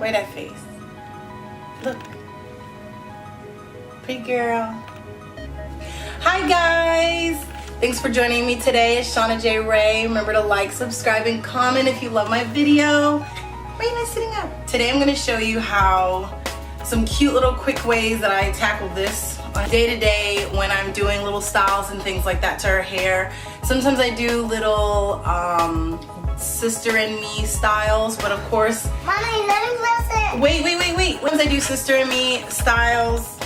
Look at that face. Look. Pretty girl. Hi guys! Thanks for joining me today. It's ShanaJRaymore. Remember to like, subscribe, and comment if you love my video. Why are you not sitting up? Today I'm going to show you how some cute little quick ways that I tackle this on day to day when I'm doing little styles and things like that to her hair. Sometimes I do little sister and me styles, but of course, Mommy, let me press it. Wait. Once I do sister and me styles,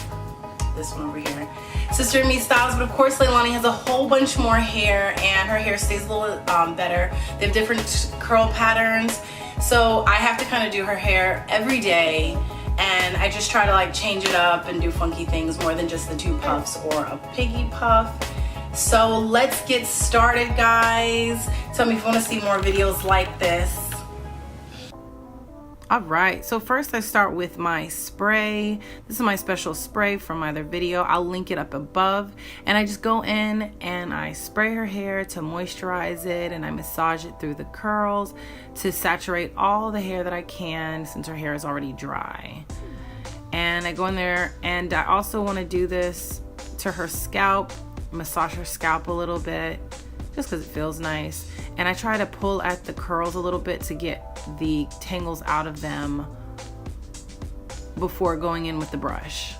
this one over here, sister and me styles, but of course Leilani has a whole bunch more hair and her hair stays a little better. They have different curl patterns, so I have to kind of do her hair every day, and I just try to like change it up and do funky things more than just the 2 puffs or a piggy puff. So let's get started, guys. Tell me if you want to see more videos like this. Alright, so first I start with my spray. This is my special spray from my other video. I'll link it up above. And I just go in and I spray her hair to moisturize it, and I massage it through the curls to saturate all the hair that I can since her hair is already dry. And I go in there, and I also want to do this to her scalp, massage her scalp a little bit just because it feels nice. And I try to pull at the curls a little bit to get the tangles out of them before going in with the brush.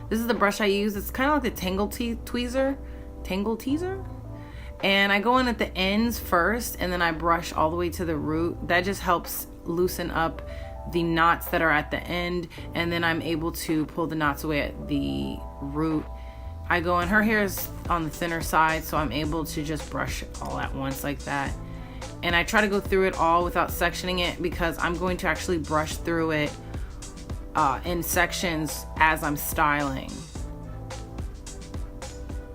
This is the brush I use. It's kind of like the Tangle Teezer. And I go in at the ends first, and then I brush all the way to the root. That just helps loosen up the knots that are at the end, and then I'm able to pull the knots away at the root. I go in, her hair is on the thinner side, so I'm able to just brush it all at once like that. And I try to go through it all without sectioning it, because I'm going to actually brush through it in sections as I'm styling.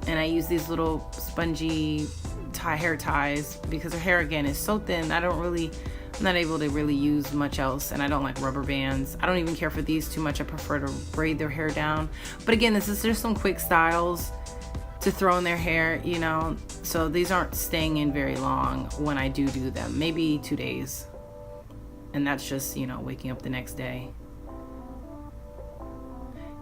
And I use these little spongy hair ties because her hair again is so thin. I'm not able to really use much else, and I don't like rubber bands. I don't even care for these too much. I prefer to braid their hair down. But again, this is just some quick styles to throw in their hair, you know, so these aren't staying in very long when I do them, maybe 2 days, and that's just, you know, waking up the next day.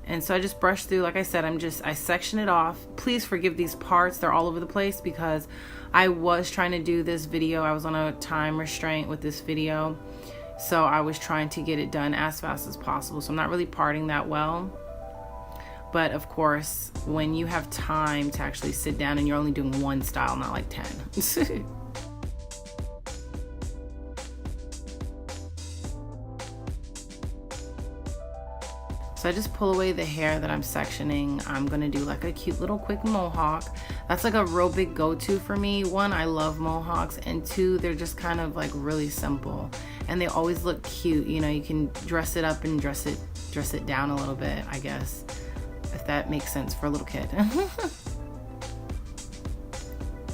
And so I just brush through, like I said, I section it off. Please forgive these parts, they're all over the place because I was trying to do this video. I was on a time restraint with this video, so I was trying to get it done as fast as possible. So I'm not really parting that well. But of course, when you have time to actually sit down and you're only doing one style, not like 10. So I just pull away the hair that I'm sectioning. I'm gonna do like a cute little quick mohawk. That's like a real big go-to for me. 1, I love mohawks, and 2, they're just kind of like really simple, and they always look cute. You know, you can dress it up and dress it down a little bit, I guess, if that makes sense for a little kid.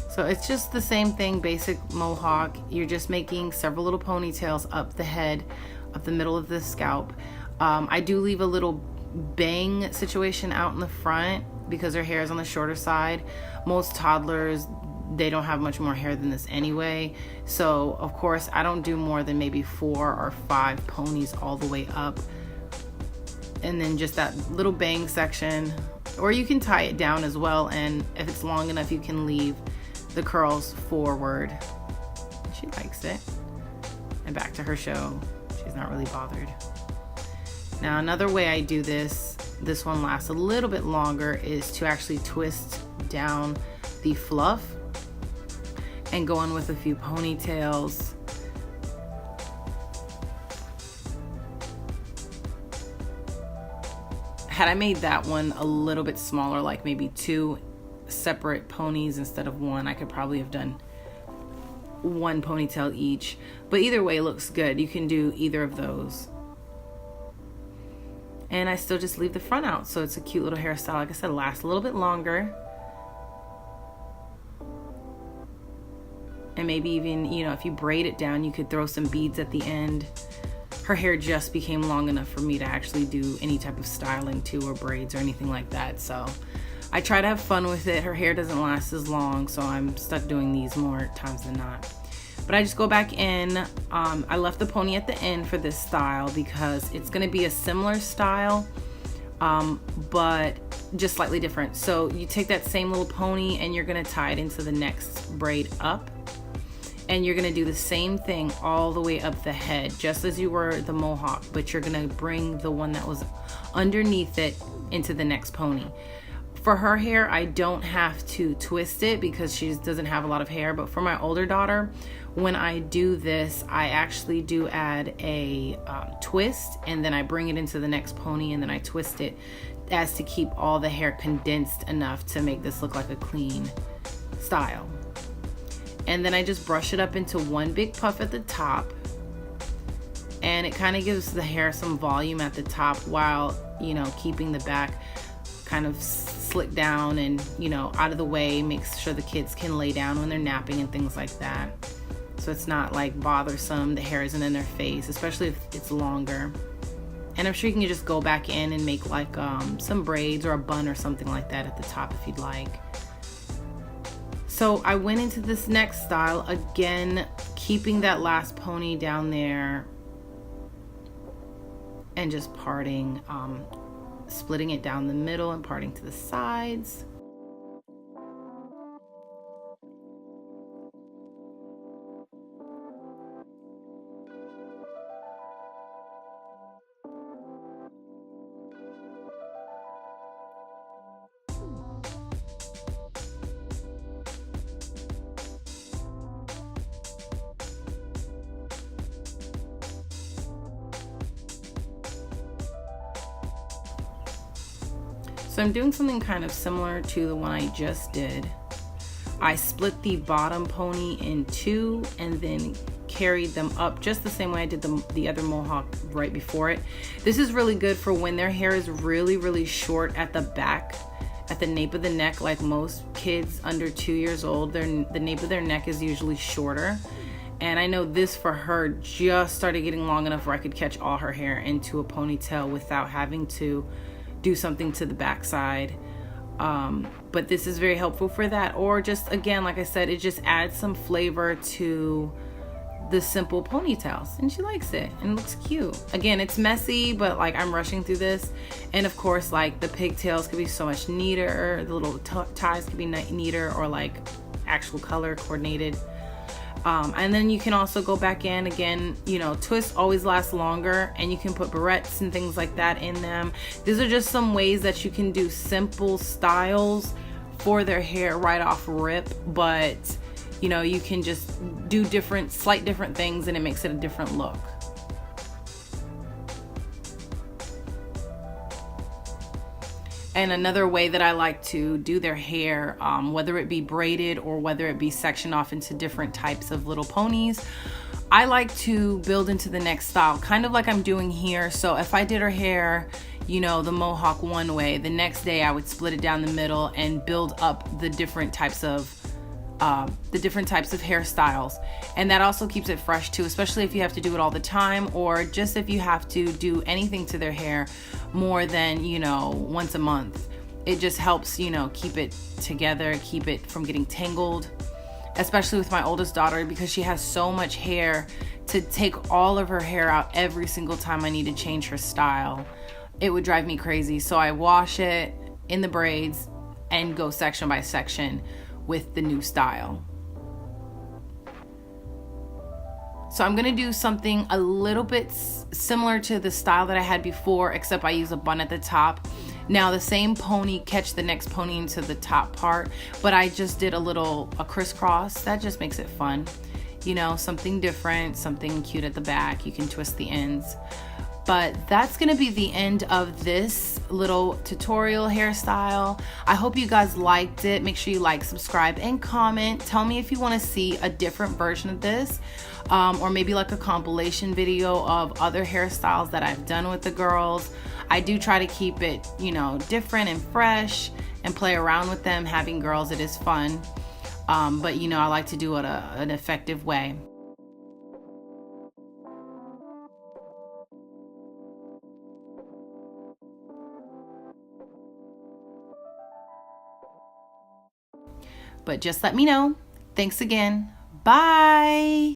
So it's just the same thing, basic mohawk. You're just making several little ponytails up the head, up the middle of the scalp. I do leave a little bang situation out in the front because her hair is on the shorter side. Most toddlers, they don't have much more hair than this anyway. So of course I don't do more than maybe 4 or 5 ponies all the way up. And then just that little bang section, or you can tie it down as well. And if it's long enough, you can leave the curls forward. She likes it. And back to her show. She's not really bothered. Now another way I do this one lasts a little bit longer, is to actually twist down the fluff and go in with a few ponytails. Had I made that one a little bit smaller, like maybe 2 separate ponies instead of 1, I could probably have done 1 ponytail each. But either way, it looks good. You can do either of those. And I still just leave the front out, so it's a cute little hairstyle. Like I said, it lasts a little bit longer. And maybe even, you know, if you braid it down, you could throw some beads at the end. Her hair just became long enough for me to actually do any type of styling to, or braids or anything like that. So I try to have fun with it. Her hair doesn't last as long, so I'm stuck doing these more times than not. But I just go back in. I left the pony at the end for this style because it's gonna be a similar style, but just slightly different. So you take that same little pony and you're gonna tie it into the next braid up. And you're gonna do the same thing all the way up the head, just as you were the mohawk, but you're gonna bring the one that was underneath it into the next pony. For her hair, I don't have to twist it because she doesn't have a lot of hair, but for my older daughter, when I do this, I actually do add a twist, and then I bring it into the next pony, and then I twist it as to keep all the hair condensed enough to make this look like a clean style. And then I just brush it up into one big puff at the top, and it kind of gives the hair some volume at the top while, you know, keeping the back kind of slick down and, you know, out of the way. Makes sure the kids can lay down when they're napping and things like that, so it's not like bothersome. The hair isn't in their face, especially if it's longer. And I'm sure you can just go back in and make like some braids or a bun or something like that at the top if you'd like. So I went into this next style again, keeping that last pony down there and just parting, splitting it down the middle and parting to the sides. So I'm doing something kind of similar to the one I just did. I split the bottom pony in two and then carried them up just the same way I did the other mohawk right before it. This is really good for when their hair is really short at the back, at the nape of the neck. Like most kids under 2 years old, the nape of their neck is usually shorter. And I know this for her just started getting long enough where I could catch all her hair into a ponytail without having to do something to the backside. But this is very helpful for that. Or just, again, like I said, it just adds some flavor to the simple ponytails, and she likes it and it looks cute. Again, it's messy, but like I'm rushing through this. And of course, like the pigtails could be so much neater, the little ties could be neater, or like actual color coordinated. And then you can also go back in again, you know, twists always last longer, and you can put barrettes and things like that in them. These are just some ways that you can do simple styles for their hair right off rip, but you know, you can just do slight different things and it makes it a different look. And another way that I like to do their hair, whether it be braided or whether it be sectioned off into different types of little ponies, I like to build into the next style, kind of like I'm doing here. So if I did her hair, you know, the mohawk one way, the next day I would split it down the middle and build up the different types of hairstyles. And that also keeps it fresh too, especially if you have to do it all the time, or just if you have to do anything to their hair more than, you know, once a month. It just helps, you know, keep it together, keep it from getting tangled, especially with my oldest daughter, because she has so much hair. To take all of her hair out every single time I need to change her style, it would drive me crazy. So I wash it in the braids and go section by section with the new style. So I'm gonna do something a little bit similar to the style that I had before, except I use a bun at the top. Now the same pony catch the next pony into the top part, but I just did a crisscross. That just makes it fun. You know, something different, something cute at the back. You can twist the ends. But that's gonna be the end of this little tutorial hairstyle. I hope you guys liked it. Make sure you like, subscribe, and comment. Tell me if you wanna see a different version of this, or maybe like a compilation video of other hairstyles that I've done with the girls. I do try to keep it, you know, different and fresh and play around with them. Having girls, it is fun. But you know, I like to do it an effective way. But just let me know. Thanks again. Bye.